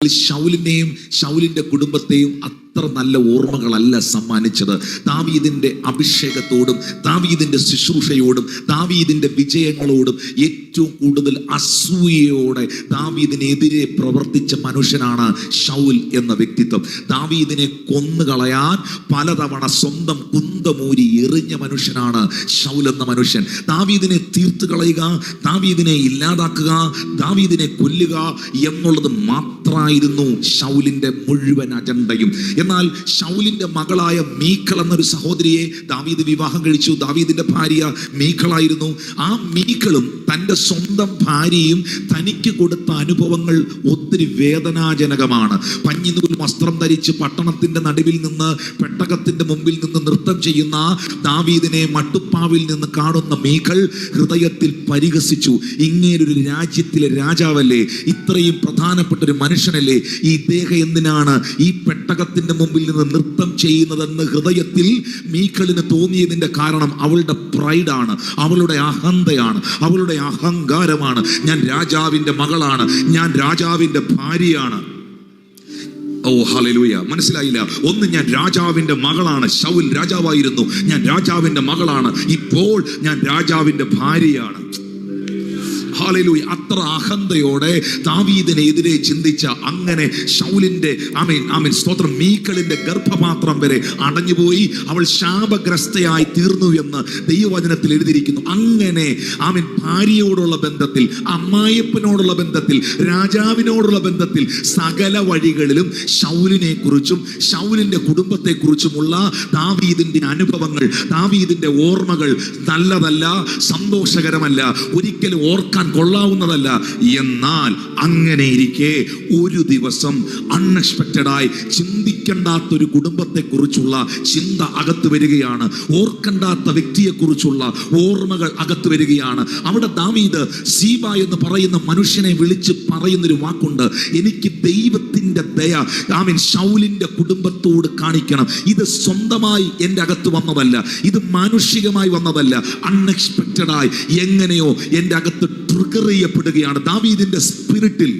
ശൗലിനെയും ശൗലിന്റെ കുടുംബത്തെയും അത്ര നല്ല ഓർമ്മകളല്ല സമ്മാനിച്ചത്. ദാവീദിന്റെ അഭിഷേകത്തോടും ദാവീദിന്റെ ശുശ്രൂഷയോടും ദാവീദിന്റെ വിജയങ്ങളോടും ഏറ്റവും കൂടുതൽ അസൂയയോടെ ദാവീദിനെതിരെ പ്രവർത്തിച്ച മനുഷ്യനാണ് ശൗൽ എന്ന വ്യക്തിത്വം. ദാവീദിനെ കൊന്നുകളയാൻ പലതവണ സ്വന്തം കുന്തമൂരി എറിഞ്ഞ മനുഷ്യനാണ് ശൗൽ എന്ന മനുഷ്യൻ. ദാവീദിനെ തീർത്തു കളയുക, ദാവീദിനെ ഇല്ലാതാക്കുക, ദാവീദിനെ കൊല്ലുക എന്നുള്ളത് മാത്രമായിരുന്നു ശൗലിന്റെ മുഴുവൻ അജണ്ടയും. എന്നാൽ ശൗലിന്റെ മകളായ മീഖൾ എന്നൊരു സഹോദരിയെ ദാവീദ് വിവാഹം കഴിച്ചു. ദാവീദിന്റെ ഭാര്യ മീഖളായിരുന്നു. ആ മീഖളും തൻ്റെ സ്വന്തം ഭാര്യയും തനിക്ക് കൊടുത്ത അനുഭവങ്ങൾ ഒത്തിരി വേദനാജനകമാണ്. പഞ്ഞിനൂൽ വസ്ത്രം ധരിച്ച് പട്ടണത്തിന്റെ നടുവിൽ നിന്ന് പെട്ടകത്തിന്റെ മുമ്പിൽ നിന്ന് നൃത്തം ചെയ്യുന്ന ദാവീദിനെ മട്ടുപ്പാവിൽ നിന്ന് കാണുന്ന മീഖൾ ഹൃദയത്തിൽ പരിഹസിച്ചു. ഇങ്ങേരൊരു രാജ്യത്തിലെ രാജാവല്ലേ, ഇത്രയും പ്രധാനപ്പെട്ട ഒരു മനുഷ്യനല്ലേ, ഈ ഇദ്ദേഹം എന്തിനാണ് ഈ പെട്ടകത്തിന്റെ മുമ്പിൽ നിന്ന് നൃത്തം ചെയ്യുന്നതെന്ന് ഹൃദയത്തിൽ മീഖളിന് തോന്നിയതിന്റെ കാരണം അവളുടെ പ്രൈഡാണ്, അവളുടെ അഹന്തയാണ്, അവളുടെ അഹങ്കാരമാണ്. ഞാൻ രാജാവിന്റെ മകളാണ്, ഞാൻ രാജാവിന്റെ ഭാര്യയാണ്. ഓ ഹല്ലേലൂയ, മനസ്സിലായില്ല. ഒന്ന്, ഞാൻ രാജാവിന്റെ മകളാണ്. ശൗൽ രാജാവായിരുന്നു, ഞാൻ രാജാവിന്റെ മകളാണ്. ഇപ്പോൾ ഞാൻ രാജാവിന്റെ ഭാര്യയാണ്. ഹല്ലേലൂയ. അത്ര അഹന്തയോടെ ദാവീദിനെതിരെ ചിന്തിച്ച അങ്ങനെ ശൗലിന്റെ സ്തോത്രം മീഖളിന്റെ ഗർഭപാത്രം വരെ അടഞ്ഞുപോയി. അവൾ ശാപഗ്രസ്തയായി തീർന്നു എന്ന് ദൈവവചനത്തിൽ എഴുതിയിരിക്കുന്നു. അങ്ങനെ ഭാര്യയോടുള്ള ബന്ധത്തിൽ, അമ്മായിയപ്പനോടുള്ള ബന്ധത്തിൽ, രാജാവിനോടുള്ള ബന്ധത്തിൽ സകല വഴികളിലും ശൗലിനെ കുറിച്ചും ശൗലിന്റെ കുടുംബത്തെ കുറിച്ചുമുള്ള ദാവീദിന്റെ അനുഭവങ്ങൾ, ദാവീദിന്റെ ഓർമ്മകൾ നല്ലതല്ല, സന്തോഷകരമല്ല, ഒരിക്കലും ഓർക്കാൻ കൊള്ളാവുന്നതല്ല. എന്നാൽ അങ്ങനെ ഇരിക്കെ ഒരു ദിവസം അൺഎക്സ്പെക്റ്റഡായി ചിന്തിക്കേണ്ടാത്തൊരു കുടുംബത്തെ കുറിച്ചുള്ള ചിന്ത അകത്ത് വരികയാണ്. ഓർക്കണ്ടാത്ത വ്യക്തിയെ കുറിച്ചുള്ള ഓർമ്മകൾ അകത്ത് വരികയാണ്. അവിടെ ദാവീദ് സീബ എന്ന് പറയുന്ന മനുഷ്യനെ വിളിച്ച് പറയുന്നൊരു വാക്കുണ്ട്, എനിക്ക് ദൈവത്തിന്റെ ദയ ശൗലിന്റെ കുടുംബത്തോട് കാണിക്കണം. ഇത് സ്വന്തമായി എൻ്റെ അകത്ത് വന്നതല്ല, ഇത് മാനുഷികമായി വന്നതല്ല, അൺഎക്സ്പെക്റ്റഡായി എങ്ങനെയോ എൻ്റെ അകത്ത് ട്രിഗർ ചെയ്യപ്പെടുകയാണ്. ദാവീദിന്റെ സ്പിരിറ്റിൽ,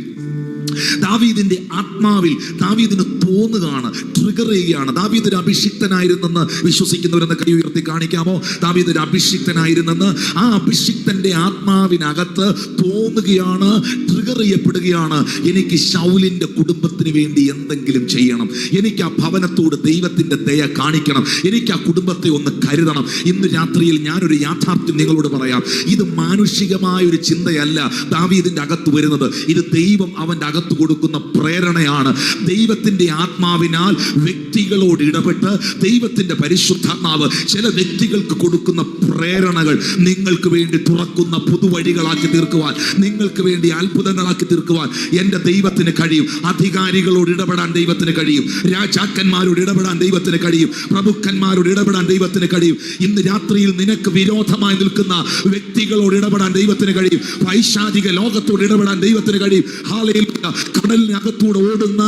ദാവീദിന്റെ ആത്മാവിൽ ദാവീദിന് തോന്നുകയാണ്, ട്രിഗർ ചെയ്യുകയാണ്. ദാവീദ് ഒരു അഭിഷിക്തനായിരുന്നെന്ന് വിശ്വസിക്കുന്നവരെന്ന് കൈ ഉയർത്തി കാണിക്കാമോ? ദാവീദ് ഒരു അഭിഷിക്തനായിരുന്നെന്ന് ആ അഭിഷിക്തന്റെ ആത്മാവിനകത്ത് തോന്നുകയാണ്, ട്രിഗർ ചെയ്യപ്പെടുകയാണ്. എനിക്ക് ശൗലിന്റെ കുടുംബത്തിന് വേണ്ടി എന്തെങ്കിലും ചെയ്യണം, എനിക്ക് ആ ഭവനത്തോട് ദൈവത്തിന്റെ ദയ കാണിക്കണം, എനിക്ക് ആ കുടുംബത്തെ ഒന്ന് കരുതണം. ഇന്ന് രാത്രിയിൽ ഞാനൊരു യാഥാർത്ഥ്യം നിങ്ങളോട് പറയാം. ഇത് മാനുഷികമായ ഒരു ചിന്തയല്ല ദാവീദിന്റെ അകത്ത് വരുന്നത്, ഇത് ദൈവം അവന്റെ അകത്ത് കൊടുക്കുന്ന പ്രേരണയാണ്. ദൈവത്തിന്റെ ആത്മാവിനാൽ വ്യക്തികളോട് ഇടപെട്ട് ദൈവത്തിന്റെ പരിശുദ്ധാത്മാവ് ചില വ്യക്തികൾക്ക് കൊടുക്കുന്ന പ്രേരണകൾ നിങ്ങൾക്ക് വേണ്ടി തുറക്കുന്ന പുതുവഴികളാക്കി തീർക്കുവാൻ, നിങ്ങൾക്ക് വേണ്ടി അത്ഭുതങ്ങളാക്കി തീർക്കുവാൻ എൻ്റെ ദൈവത്തിന് കഴിയും. അധികാരികളോട് ഇടപെടാൻ ദൈവത്തിന് കഴിയും, രാജാക്കന്മാരോട് ഇടപെടാൻ ദൈവത്തിന് കഴിയും, പ്രഭുക്കന്മാരോട് ഇടപെടാൻ ദൈവത്തിന് കഴിയും. ഇന്ന് രാത്രിയിൽ നിനക്ക് വിരോധമായി നിൽക്കുന്ന വ്യക്തികളോട് ഇടപെടാൻ ദൈവത്തിന് കഴിയും, പൈശാചിക ലോകത്തോട് ഇടപെടാൻ ദൈവത്തിന് കഴിയും. ഹല്ലേലൂയ. കടലിനകത്തൂടെ ഓടുന്ന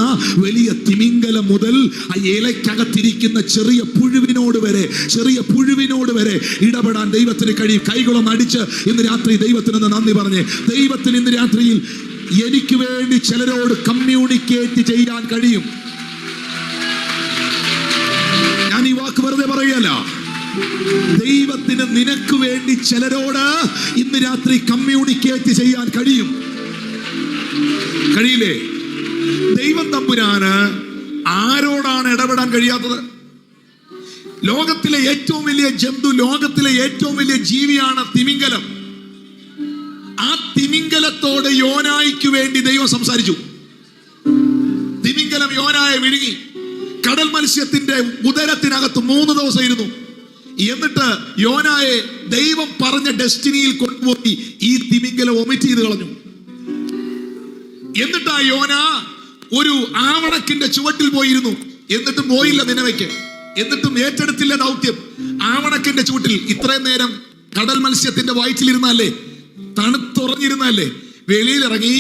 വലിയ തിമിംഗലം മുതൽ ആ ഇലയ്ക്കകത്തിരിക്കുന്ന ചെറിയ പുഴുവിനോട് വരെ ഇടപെടാൻ ദൈവത്തിന് കഴിയും. കൈകളൊന്ന് അടിച്ച് ഇന്ന് രാത്രി ദൈവത്തിന് നന്ദി പറഞ്ഞേ. ദൈവത്തിന് ഇന്ന് രാത്രിയിൽ എനിക്ക് വേണ്ടി ചിലരോട് കമ്മ്യൂണിക്കേറ്റ് ചെയ്യാൻ കഴിയും. ഞാൻ ഈ വാക്ക് വെറുതെ പറയുകയല്ല. ദൈവത്തിന് നിനക്ക് വേണ്ടി ചിലരോട് ഇന്ന് രാത്രി കമ്മ്യൂണിക്കേറ്റ് ചെയ്യാൻ കഴിയും. കഴിയില്ലേ? ദൈവം തമ്പുരാന് ആരോടാണ് ഇടപെടാൻ കഴിയാത്തത്? ലോകത്തിലെ ഏറ്റവും വലിയ ജന്തു, ലോകത്തിലെ ഏറ്റവും വലിയ ജീവിയാണ് തിമിംഗലം. ആ തിമിംഗലത്തോട് യോനായ്ക്ക് വേണ്ടി ദൈവം സംസാരിച്ചു. തിമിംഗലം യോനായെ വിഴുങ്ങി. കടൽ മത്സ്യത്തിന്റെ ഉദരത്തിനകത്ത് 3 ദിവസം ഇരുന്നു. എന്നിട്ട് യോനായെ ദൈവം പറഞ്ഞ ഡെസ്റ്റിനിയിൽ കൊണ്ടുപോയി ഈ തിമിംഗലം ഒമിറ്റ് ചെയ്ത് കളഞ്ഞു. എന്നിട്ട് യോന ഒരു ആവണക്കിന്റെ ചുവട്ടിൽ പോയിരുന്നു. എന്നിട്ടും പോയില്ല നിനവയ്ക്ക്, എന്നിട്ടും ഏറ്റെടുത്തില്ല ദൗത്യം. ആവണക്കിന്റെ ചുവട്ടിൽ ഇത്രയും നേരം കടൽ മത്സ്യത്തിന്റെ വയറ്റിലിരുന്നല്ലേ, തണുത്തുറഞ്ഞിരുന്നല്ലേ, വെളിയിലിറങ്ങി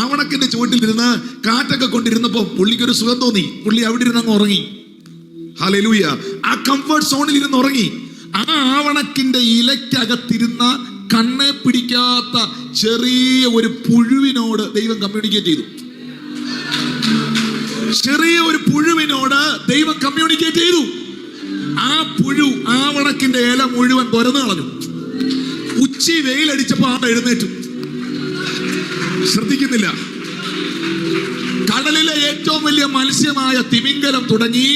ആവണക്കിന്റെ ചുവട്ടിൽ ഇരുന്ന് കാറ്റൊക്കെ കൊണ്ടിരുന്നപ്പോ പുള്ളിക്കൊരു സുഖം തോന്നി. പുള്ളി അവിടെ ഇരുന്ന് അങ്ങ് ഉറങ്ങി. ഹല്ലേലൂയ. ആ കംഫർട്ട് സോണിൽ ഇരുന്ന് ഉറങ്ങി. ആ ആവണക്കിന്റെ ഇലയ്ക്കകത്തിരുന്ന കണ്ണെ പിടിക്കാത്ത ചെറിയ ഒരു പുഴുവിനോട് ദൈവം കമ്മ്യൂണിക്കേറ്റ് ചെയ്തു. ചെറിയ ഒരു പുഴുവിനോട് ദൈവം കമ്മ്യൂണിക്കേറ്റ് ചെയ്തു. ആ പുഴു ആവണക്കിന്റെ ഇല മുഴുവൻ തുരന്നു കളഞ്ഞു. ഉച്ചി വെയിലടിച്ചപ്പോ എഴുന്നേറ്റു. ശ്രദ്ധിക്കുന്നില്ല. കടലിലെ ഏറ്റവും വലിയ മത്സ്യമായ തിമിംഗലം തുടങ്ങി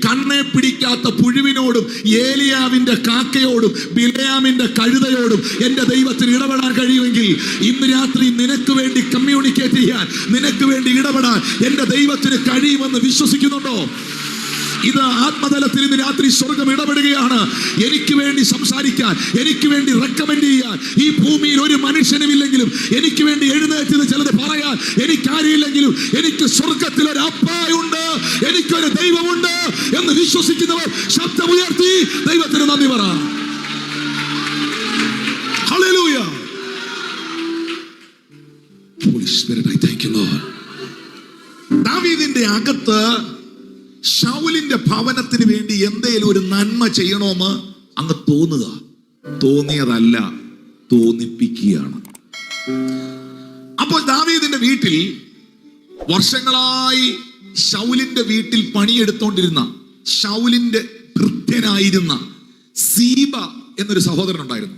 കണ്ണെ പിടിക്കാത്ത പുഴുവിനോടും ഏലിയാവിന്റെ കാക്കയോടും ബിലയാമിന്റെ കഴുതയോടും എന്റെ ദൈവത്തിന് ഇടപെടാൻ കഴിയുമെങ്കിൽ ഇന്ന് രാത്രി നിനക്ക് വേണ്ടി കമ്മ്യൂണിക്കേറ്റ് ചെയ്യാൻ, നിനക്ക് വേണ്ടി ഇടപെടാൻ എന്റെ ദൈവത്തിന് കഴിയുമെന്ന് വിശ്വസിക്കുന്നുണ്ടോ? ഇത് ആത്മതലത്തിൽ ഇന്ന് രാത്രി സ്വർഗം ഇടപെടുകയാണ്. എനിക്ക് വേണ്ടി സംസാരിക്കാൻ, എനിക്ക് വേണ്ടി റെക്കമെൻഡ് ചെയ്യാൻ ഈ ഭൂമിയിൽ ഒരു മനുഷ്യനും ഇല്ലെങ്കിലും, എനിക്ക് വേണ്ടി എഴുന്നേറ്റത് ചിലത് പറയാൻ എനിക്കാരില്ലെങ്കിലും, എനിക്ക് സ്വർഗത്തിൽ ഒരു അപ്പായുണ്ട്, എനിക്കൊരു ദൈവമുണ്ട് എന്ന് വിശ്വസിക്കുന്നവർ ശബ്ദമുയർത്തി ദൈവത്തിന് നന്ദി പറ. Hallelujah. Holy Spirit, I thank you, Lord. ദാവീദിന്റെ അകത്ത് ശൗലിന്റെ ഭവനത്തിന് വേണ്ടി എന്തെങ്കിലും ഒരു നന്മ ചെയ്യണമെന്ന് അങ്ങ് തോന്നുക. തോന്നിയതല്ല, തോന്നിപ്പിക്കുകയാണ്. അപ്പോൾ ദാവീദിന്റെ വീട്ടിൽ വർഷങ്ങളായി ശൗലിന്റെ വീട്ടിൽ പണിയെടുത്തോണ്ടിരുന്ന, ശൗലിന്റെ ഭൃത്യനായിരുന്ന സീബ എന്നൊരു സഹോദരൻ ഉണ്ടായിരുന്നു.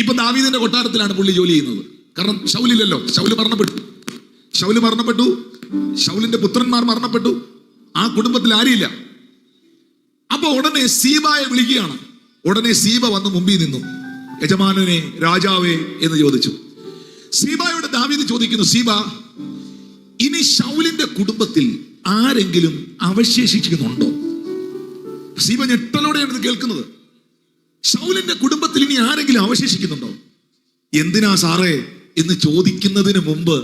ഇപ്പൊ ദാവീദിന്റെ കൊട്ടാരത്തിലാണ് പുള്ളി ജോലി ചെയ്യുന്നത്. കാരണം ശൗലില്ലല്ലോ, ശൗല് മരണപ്പെട്ടു, ശൗലിന്റെ പുത്രന്മാർ മരണപ്പെട്ടു, ആ കുടുംബത്തിൽ ആരില്ല. അപ്പൊ ഉടനെ സീബയെ വിളിക്കുകയാണ്. ഉടനെ സീബ വന്ന് മുമ്പിൽ നിന്നു. യജമാനനെ, രാജാവേ എന്ന് ചോദിച്ചു. സീബയോട് ദാവീദ് ചോദിക്കുന്നു, സീബ, ഇനി ശൗലിന്റെ കുടുംബത്തിൽ ആരെങ്കിലും അവശേഷിക്കുന്നുണ്ടോ? സീബ ഞെട്ടലോടെയാണ് ഇത് കേൾക്കുന്നത്. ശൗലിന്റെ കുടുംബത്തിൽ ഇനി ആരെങ്കിലും അവശേഷിക്കുന്നുണ്ടോ? എന്തിനാ സാറേ എന്ന് ചോദിക്കുന്നതിന് മുമ്പ്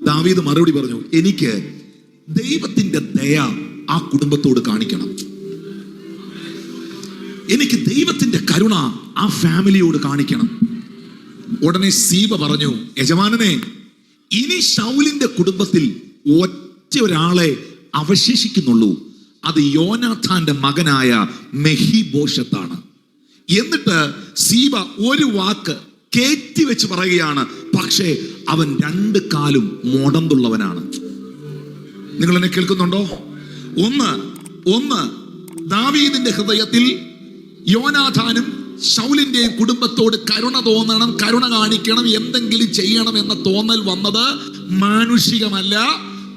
ദാവീദ് മറുപടി പറഞ്ഞു, എനിക്ക് ദൈവത്തിന്റെ ദയ ആ കുടുംബത്തോട് കാണിക്കണം, എനിക്ക് ദൈവത്തിന്റെ കരുണ ആ ഫാമിലിയോട് കാണിക്കണം. ഉടനെ സീബ പറഞ്ഞു, യജമാനനെ, ഇനി ശൗലിന്റെ കുടുംബത്തിൽ ഒറ്റ ഒരാളെ അവശേഷിക്കുന്നുള്ളൂ, അത് യോനാഥാന്റെ മകനായ മെഹിബോശത്താണ്. എന്നിട്ട് സീബ ഒരു വാക്ക് കേറ്റി വെച്ച് പറയുകയാണ്, പക്ഷേ അവൻ 2 കാലും മുടന്തുള്ളവനാണ്. നിങ്ങൾ എന്നെ കേൾക്കുന്നുണ്ടോ? ഒന്ന് ദാവീദിന്റെ ഹൃദയത്തിൽ യോനാഥാനും ശൗലിന്റെയും കുടുംബത്തോട് കരുണ തോന്നണം, കരുണ കാണിക്കണം, എന്തെങ്കിലും ചെയ്യണം എന്ന തോന്നൽ വന്നത് മാനുഷികമല്ല,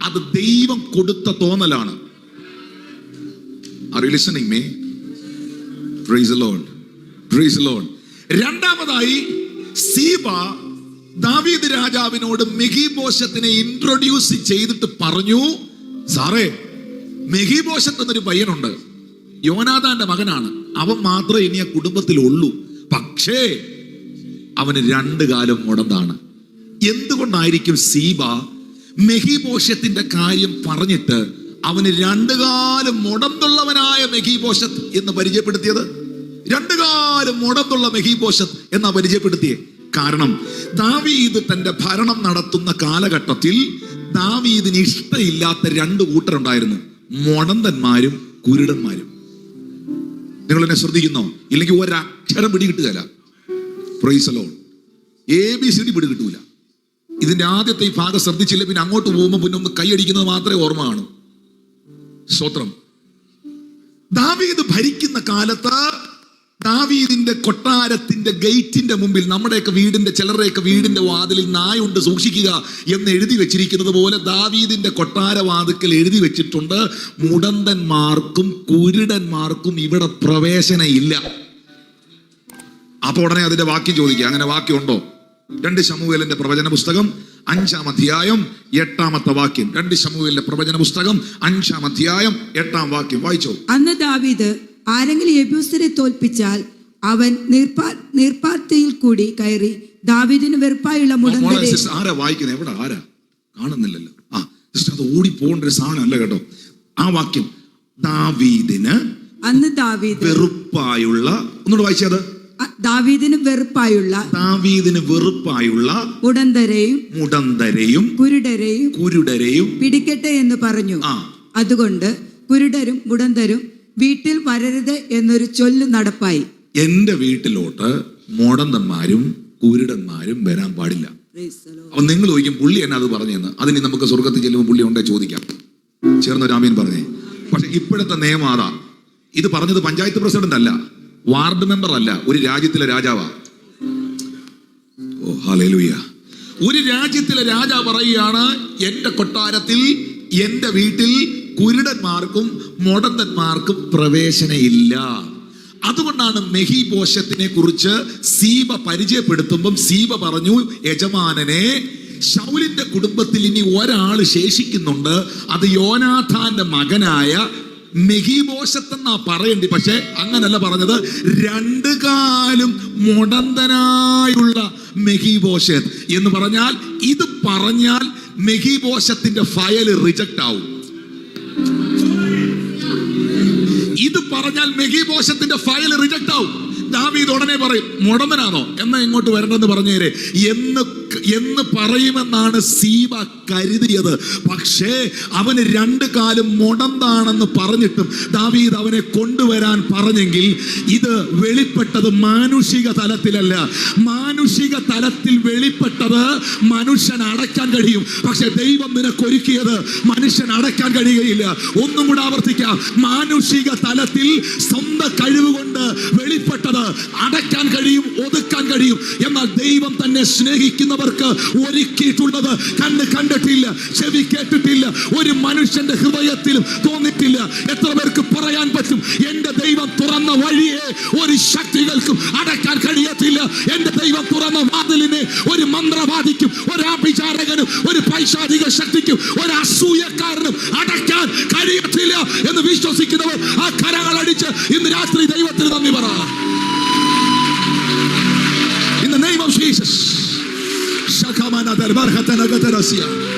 അത് ദൈവം കൊടുത്ത തോന്നലാണ്. Are you listening me? Praise the Lord. Praise the Lord. രണ്ടാമതായി സീബ ദാവീദ് രാജാവിനോട് മെഹിബോശത്തിനെ ഇൻട്രൊഡ്യൂസ് ചെയ്തിട്ട് പറഞ്ഞു, സാറേ, മെഹിബോശത്ത് എന്നൊരു പയ്യനുണ്ട്, യോനാഥാന്റെ മകനാണ്, അവൻ മാത്രമേ ഇനി ആ കുടുംബത്തിലുള്ളൂ, പക്ഷേ അവന് 2 കാലും മുടന്താണ്. എന്തുകൊണ്ടായിരിക്കും സീബ മെഹിബോശത്തിന്റെ കാര്യം പറഞ്ഞിട്ട് അവന് 2 കാലും മുടന്തുള്ളവനായ മെഹിബോശത്ത് എന്ന് പരിചയപ്പെടുത്തിയത്? 2 കാലും മുടന്തുള്ള മെഹിബോശത്ത് എന്നാ പരിചയപ്പെടുത്തിയേ? കാരണം ദാവീദ് തന്റെ ഭരണം നടത്തുന്ന കാലഘട്ടത്തിൽ ദാവീദിന് ഇഷ്ടമില്ലാത്ത 2 കൂട്ടരുണ്ടായിരുന്നു, മുടന്തന്മാരും കുരുടന്മാരും. നിങ്ങൾ എന്നെ ശ്രദ്ധിക്കുന്നോ? ഇല്ലെങ്കിൽ ഒരക്ഷരം പിടികിട്ടുകയില്ല. Praise the Lord. ABCD പിടികിട്ടൂല. ഇതിന്റെ ആദ്യത്തെ ഈ ഭാഗം ശ്രദ്ധിച്ചില്ല, പിന്നെ അങ്ങോട്ട് പോകുമ്പോൾ പിന്നെ ഒന്ന് കൈയടിക്കുന്നത് മാത്രമേ ഓർമ്മ കാണൂ. സ്തോത്രം. ദാവീദ് ഭരിക്കുന്ന കാലത്ത് ദാവീദിന്റെ കൊട്ടാരത്തിന്റെ ഗേറ്റിന്റെ മുമ്പിൽ, നമ്മുടെയൊക്കെ വീടിന്റെ, ചിലരുടെയൊക്കെ വീടിന്റെ വാതിലിൽ നായുണ്ട് സൂക്ഷിക്കുക എന്ന് എഴുതി വെച്ചിരിക്കുന്നത് പോലെ ദാവീദിന്റെ കൊട്ടാരവാതിക്കൽ എഴുതി വെച്ചിട്ടുണ്ട്, മുടന്തന്മാർക്കും കുരുടന്മാർക്കും ഇവിടെ പ്രവേശനം ഇല്ല. അപ്പൊ ഉടനെ അതിന്റെ വാക്യം ചോദിക്കുക, അങ്ങനെ വാക്യമുണ്ടോ? 2 ശമൂവേലിന്റെ പ്രവചന പുസ്തകം 5-ാം അധ്യായം 8-ാമത്തെ വാക്യം. 2 ശമൂവേലിന്റെ പ്രവചന പുസ്തകം 5-ാം അധ്യായം 8-ാം വാക്യം വായിച്ചോ. അന്ന് ദാവീദ് ആരെങ്കിലും യെബൂസ്യരെ തോൽപ്പിച്ചാൽ അവൻ നീർപ്പാത്തിയിൽ കൂടി കയറി ദാവീദിന് വെറുപ്പായുള്ള മുടന്തരെ. ആരാ വായിക്കുന്നത്? എവിടെ? ആരാ? കാണുന്നില്ലല്ലോ. അത് ഓടി പോകേണ്ട ഒരു സാധനമല്ല കേട്ടോ. ആ വാക്യം, ദാവീദിന് അന്ന് ദാവീദ് വെറുപ്പായുള്ള, ഒന്നുകൂടെ വായിച്ചത്, ദാവീദിന് വെറുപ്പായുള്ള മുടന്തരെയും കുരുടരെയും പിടിക്കട്ടെ എന്ന് പറഞ്ഞു. അതുകൊണ്ട് കുരുടരും മുടന്തരും വീട്ടിൽ വരരുത് എന്നൊരു ചൊല്ല് നടപ്പായി. എന്റെ വീട്ടിലോട്ട് മുടന്തന്മാരും കുരുടന്മാരും വരാൻ പാടില്ല. അപ്പൊ നിങ്ങൾ ചോദിക്കും, പുള്ളി എന്നാ അത് പറഞ്ഞെന്ന്? അതിന് നമുക്ക് സ്വർഗത്തിൽ ചെല്ലുമ്പോൾ പുള്ളി ഉണ്ടേ ചോദിക്കാം. ചേർന്ന് രാമീൻ പറഞ്ഞേ. പക്ഷെ ഇപ്പോഴത്തെ നിയമം അതാ. ഇത് പറഞ്ഞത് പഞ്ചായത്ത് പ്രസിഡന്റ് അല്ല, വാർഡ് മെമ്പർ അല്ല, ഒരു രാജ്യത്തിലെ രാജാവാ. ഓ ഹല്ലേലൂയ. ഒരു രാജ്യത്തിലെ രാജാവ് പറയുകയാണ്, എന്റെ കൊട്ടാരത്തിൽ, എന്റെ വീട്ടിൽ കുരുടന്മാർക്കും മുടന്തന്മാർക്കും പ്രവേശനമില്ല. അതുകൊണ്ടാണ് മെഹീബോശത്തിനെ കുറിച്ച് സീബ പരിചയപ്പെടുത്തുമ്പം സീബ പറഞ്ഞു, യജമാനനെ, ശൗലിന്റെ കുടുംബത്തിൽ ഇനി ഒരാൾ ശേഷിക്കുന്നുണ്ട്, അത് യോനാഥാന്റെ മകനായ മെഹീബോശത്തെന്നാ പറയണ്ടി. പക്ഷെ അങ്ങനല്ല പറഞ്ഞത്, രണ്ടു കാലും മുടന്തനായുള്ള മെഹീബോശത്ത് എന്ന് പറഞ്ഞാൽ, ഇത് പറഞ്ഞാൽ മെഹീബോശത്തിന്റെ ഫയൽ റിജക്റ്റ് ആവും. ഇത് പറഞ്ഞാൽ മെഹീബോശത്തിന്റെ ഫയൽ റിജക്റ്റ് ആവും. ദാവീദ് ഉടനെ പറയും, മുടന്തനാണോ എന്നാ ഇങ്ങോട്ട് വരണ്ടെന്ന് പറഞ്ഞേരെ എന്ന് പറയുമെന്നാണ് സീബ കരുതിയത്. പക്ഷേ അവന് രണ്ടു കാലും മുടന്താണെന്ന് പറഞ്ഞിട്ടും ദാവീദ് അവനെ കൊണ്ടുവരാൻ പറഞ്ഞെങ്കിൽ ഇത് വെളിപ്പെട്ടത് മാനുഷിക തലത്തിലല്ല. മാനുഷിക തലത്തിൽ വെളിപ്പെട്ടത് മനുഷ്യൻ അടയ്ക്കാൻ കഴിയും, പക്ഷെ ദൈവം നിനക്കൊരുക്കിയത് മനുഷ്യൻ അടയ്ക്കാൻ കഴിയുകയില്ല. ഒന്നും കൂടെ ആവർത്തിക്കാം, മാനുഷിക തലത്തിൽ സ്വന്തം കഴിവ് കൊണ്ട് വെളിപ്പെട്ടത് അടയ്ക്കാൻ കഴിയും, ഒതുക്കാൻ കഴിയും. എന്നാൽ ദൈവം തന്നെ സ്നേഹിക്കുന്നവർക്ക് ഒരുക്കിയിട്ടുള്ളത് കണ്ണ് കണ്ടിട്ടില്ല, ചെവി കേട്ടിട്ടില്ല, ഒരു മനുഷ്യന്റെ ഹൃദയത്തിലും തോന്നിട്ടില്ല. എത്ര പേർക്ക് പറയാൻ പറ്റും, എന്റെ ദൈവം തുറന്ന വഴിയെ ഒരു ശക്തികൾക്കും അടയ്ക്കാൻ കഴിയത്തില്ല. എന്റെ ദൈവം തുറന്ന വാതിലിനെ ഒരു മന്ത്രവാദിക്കും, ഒരു ആഭിചാരകനും, ഒരു പൈശാചിക ശക്തിക്കും, ഒരു അസൂയക്കാരനും അടയ്ക്കാൻ കഴിയത്തില്ല എന്ന് വിശ്വസിക്കുന്നവർ ആ കരങ്ങൾ അടിച്ച് ഇന്ന് രാത്രി ദൈവത്തിന് നന്ദി പറ. In the name of Jesus. Shakamana darbar khatana gatarasiya.